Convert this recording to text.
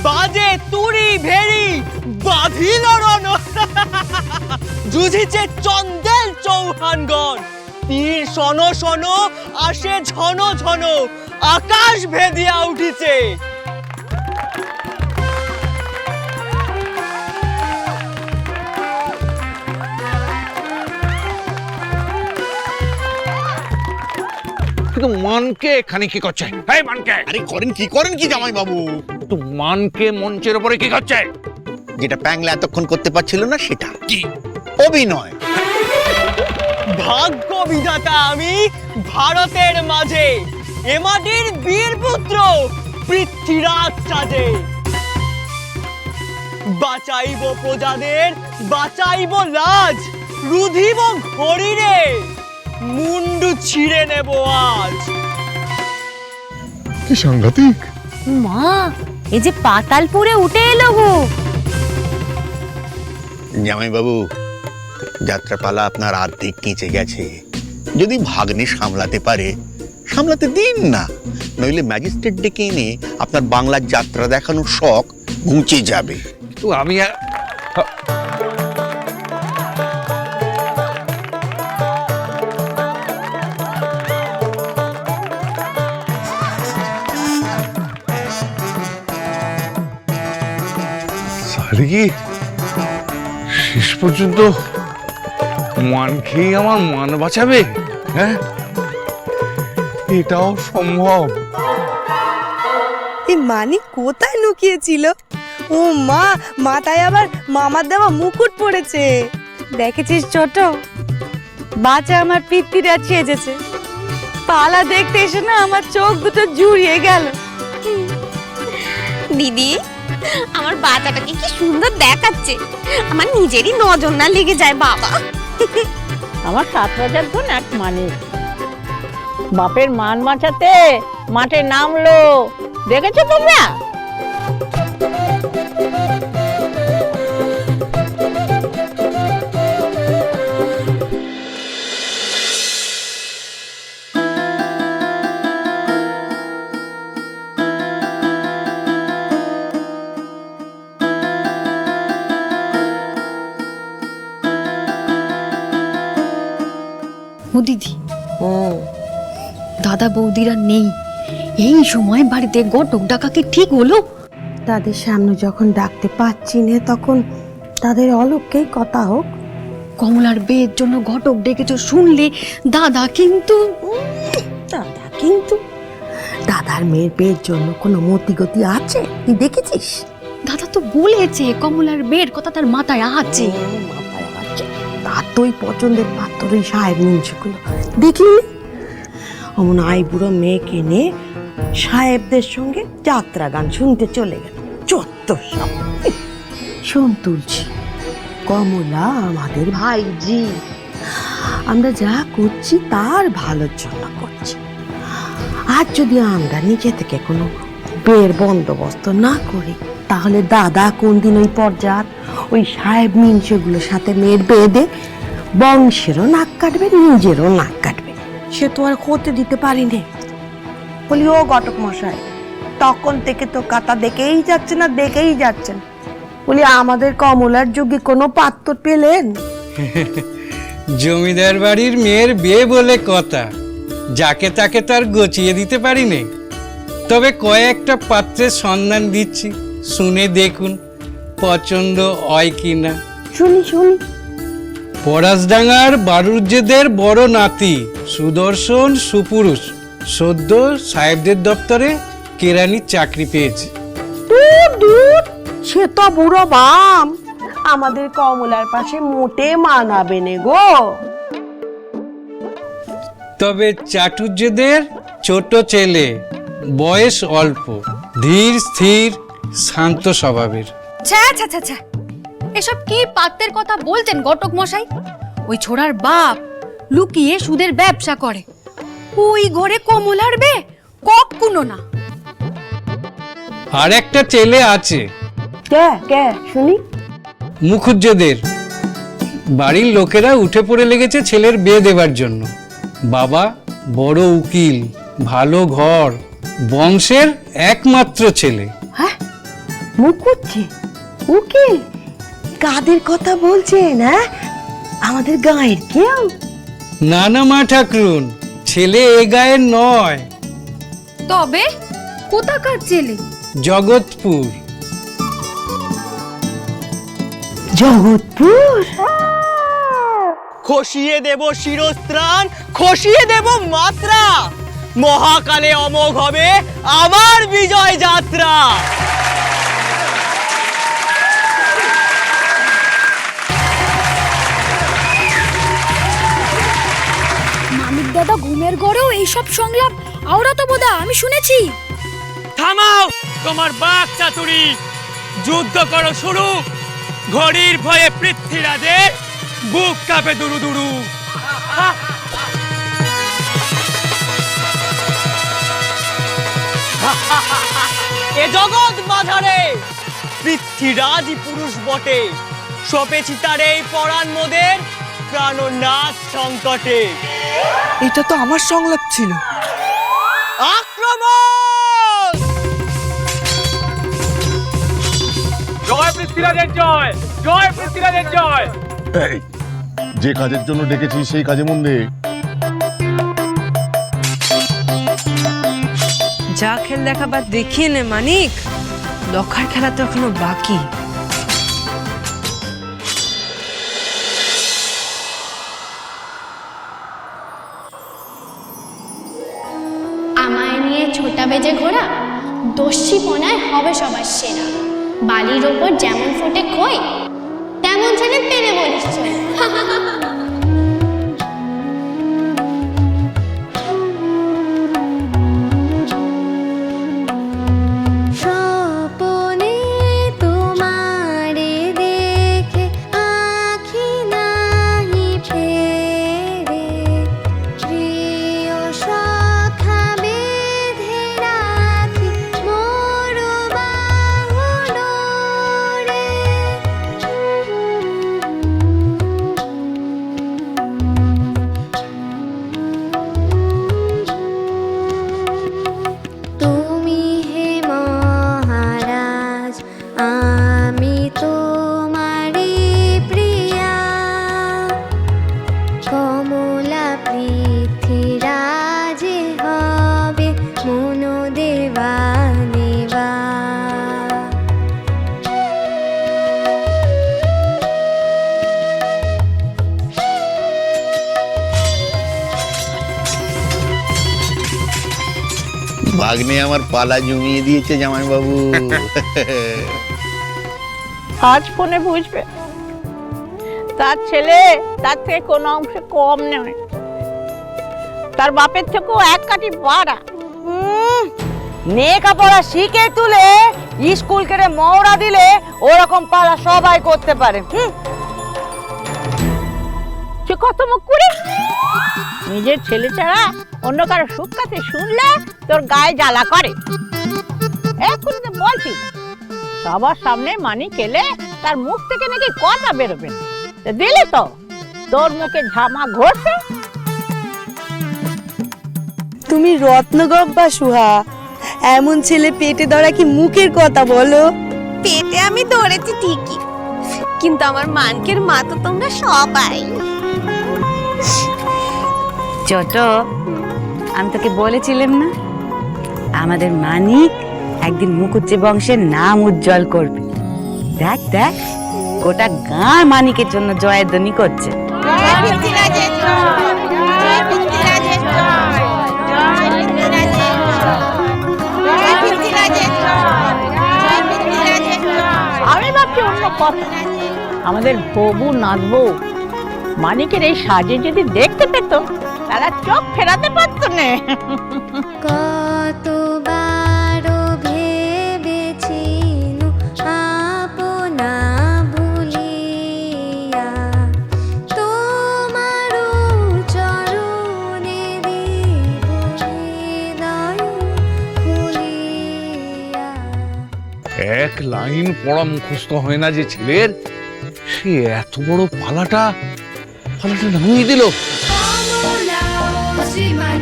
বাজে তুরি ভেরি বাঁধিল রণ। যুঝিছে চন্দেল চৌহানগণ, তীর শন শন আসে ঝন ঝন, আকাশ ভেদিয়া উঠিছে। কিন্তু মানকে এখানে কি করছে? এই মানকে! আরে করেন কি জামাই বাবু? তো মানকে মঞ্চের উপরে কি করছে? যেটা প্যাংলা এতক্ষণ করতে পারছিল না সেটা। কি অভিনয়। ভাগ্য বিধাতা আমি ভারতের মাঝে, এ মাটির বীর পুত্র পৃথ্বীরাজ চাঁদে। বাঁচাইব প্রজাদের, বাঁচাইব লাজ, রুধিব ঘড়িরে, মুন্ডু ছিঁড়ে নেব আজ। কি সাংঘাতিক! মা, এই যে পাতালপুরে উঠে এলো গো। জামাই বাবু, যাত্রাপালা আপনার আর্ধেক নিচে গেছে। যদি ভাগ্নে সামলাতে পারে সামলাতে দিন না, নইলে ম্যাজিস্ট্রেট ডেকে এনে আপনার বাংলার যাত্রা দেখানোর শখ ঘুচে যাবে। তো আমি সারি কি শেষ পর্যন্ত মান খেয়ে আমার মান বাঁচাবে? হ্যাঁ, এটাও সম্ভব? এই মানি কোথায় লুকিয়েছিল? ও মা, মাথায় আবার মামার দেওয়া মুকুট পড়েছে। দেখেছিস ছোট, বাচ্চা আমার পৃথ্বীরাজ সেজেছে। পালা দেখতে এসে না আমার চোখ দুটো জুড়িয়ে গেল। দিদি, আমার বাচ্চাটাকে কি সুন্দর দেখাচ্ছে, আমার নিজেরই নজর না লেগে যায় বাবা। আমার 7 রাজার ধন এক মানে, বাপের মান বাঁচাতে মাঠে নামলো, দেখেছো তোমরা? ও দিদি, দাদা বৌদিরা নেই, এই সময় বাড়িতে ঘটক ডাকা কি ঠিক হলো? তাদের সামনে যখন ডাকতে পাচ্ছি না, তখন তাদের অলক্ষ্যেই কথা হোক। কমলার বিয়ের জন্য ঘটক ডেকেছো শুনলে দাদা কিন্তু দাদার মেয়ের বিয়ের জন্য কোনো মতিগতি আছে? তুই দেখেছিস? দাদা তো বলেছে কমলার বিয়ের কথা তার মাথায় আছে। মাথায় আছে, তার তো ওই পছন্দের পাত্র ওই সাহেব মিনসগুলো দেখলি? অমন আই বুড়ো মেয়েকে নিয়ে সাহেবদের সঙ্গে যাত্রা গান শুনতে চলে গেল। চত্ব সব। শোন তুলছি, কমলা আমাদের ভাইজি, আমরা যা করছি তার ভালোর জন্য করছি। আর যদি আমরা নিজে থেকে কোনো বিয়ের বন্দোবস্ত না করি, তাহলে দাদা কোন দিন ওই পর্যায়ে ওই সাহেব মিনসগুলোর সাথে মেয়ের বেঁধে বংশেরও নাক কাটবে, নিজেরও নাক কাটবে। সে তো আর হতে দিতে পারি নে। বলি, ও ঘটক মশাই, তখন থেকে তো কাতা দেখেই যাচ্ছেন। বলি, আমাদের কমলার যুগে কোনো পাত্র পেলেন? জমিদার বাড়ির মেয়ের বিয়ে বলে কথা, যাকে তাকে তার গচিয়ে দিতে পারি নে। তবে কয়েকটা পাত্রের সন্ধান দিচ্ছি, শুনে দেখুন পছন্দ হয় কিনা। শুনি। পরাশডাঙ্গার বারুজ্যেদের বড় নাতি সুদর্শন সুপুরুষ, সদ্য সাহেবদের দপ্তরে কেরানির চাকরি পেয়েছে। দূর, সে তো বুড়ো বাম, আমাদের কমলার পাশে মোটে মানাবে নে গো। তবে চাটুর্যদের ছোট ছেলে, বয়স অল্প, ধীর স্থির শান্ত স্বভাবের। ছ্যা, এসব কি পাত্রের কথা বলছেন ঘটক মশাই? ওই ছোড়ার বাপ লুকিয়ে সুদের ব্যবসা করে, ওই ঘরে কমলার বে কখনো না। আর একটা ছেলে আছে কে শুনি। মুখুজ্জেদের বাড়ির লোকেরা উঠে পড়ে লেগেছে ছেলের বিয়ে দেবার জন্য। বাবা বড় উকিল, ভালো ঘর, বংশের একমাত্র ছেলে। হ্যাঁ, মুকুজ্জে উকিল কাদের কথা বলছেন? হ্যাঁ, আমাদের গাঁয়ের কেউ? না না মা ঠাকরুন, ছেলে এ গায়ের নয়, তবে কোথাকার ছেলে? জগৎপুর। জগৎপুর? খসিয়ে দেব শিরস্ত্রাণ, খসিয়ে দেব মাত্রা, মহাকালে অমোঘ হবে আমার বিজয় যাত্রা। মানিক দাদা ঘুমের ঘরেও এইসব সংলাপ আওড়াতো বোধা আমি শুনেছি। থামাও তোমার বাক চাতুরি, যুদ্ধ করো শুরু, ঘড়ির ভয়ে পৃথ্বীরাজের বুক কাঁপে দুরু দুরু। এ জগৎ বাধারে পৃথ্বীরাজই পুরুষ বটে, সপেছি তার এই পরাণ মোদের প্রাণনাথ সংকটে। এটা তো আমার সংলাপ ছিল। আক্রমণ! জয় পৃথ্বীরাজের জয়, জয় পৃথ্বীরাজের জয়। এই, যে কাজের জন্য ডেকেছি সেই কাজে মন দে। যা খেল দেখাবার দেখিয়ে নে মানিক, লক্ষার খেলা তো এখনো বাকি। আমায় নিয়ে ছোটা বেজে ঘোড়া, দস্যিপনায় হবে সবার সেরা। বালির ওপর যেমন ফোটে খই, তেমন ছেলে পেলে বলিস চল। স্বপনে তোমারে দেখে আঁখি নাহি ফেরে, প্রিয় সখা বেঁধে রাখি মোর বাহু ডোরে। তুমি হে মহারাজ, আমি তোমারি প্রিয়া, কমলা পৃথ্বীরাজে হবে মন দেবা নেবা। ভাগ্নে আমার পালা জমিয়ে দিয়েছে জামাইবাবু। আজ ফোনে বুঝবে তার ছেলে তার থেকে কোনো অংশে কম নয়, তার বাপের থেকেও এক কাঠি বাড়া। লেখাপড়া শিখে তুলে স্কুল কেটে মওড়া দিলে ওরকম পালা সবাই করতে পারে। সে কত মুখ করে নিজের ছেলে ছাড়া অন্য কারো সুখ কাছে শুনলে তোর গায়ে জ্বালা করে। এখন তো বলছি সবার সামনে মানিক এলে তার মুখ থেকে নাকি কথা বেরোবে না, দিলে তো তোর মুখে ঝামা ঘষে। তুমি রত্নগব্বা সুহা, এমন ছেলে পেটে ধরা কি মুখের কথা বলো? পেটে আমি ধরেছি ঠিকই, কিন্তু আমার মানকের মা তো তোমরা সবাই। ছোট, আমি তোকে বলেছিলাম না আমাদের মানিক একদিন মুকুজ্জে বংশের নাম উজ্জ্বল করবে। দেখ দেখ, গোটা গাঁ মানিকের জন্য জয়ধ্বনি করছে। আমি ভাবছি অন্য কথা, আমাদের বউ নাচবো মানিকের এই সাজে যদি দেখতে পেত তারা চোখ ফেরাতে পারতো না। কতবার ভেবেছি আপনা ভুলিয়া, তোমার চরণে দিব হৃদয় খুলিয়া। এক লাইন পড়া মুখস্থ হয় না যে ছেলের, সে এত বড় পালাটা নামিয়ে দিল। কমলা শ্রীমান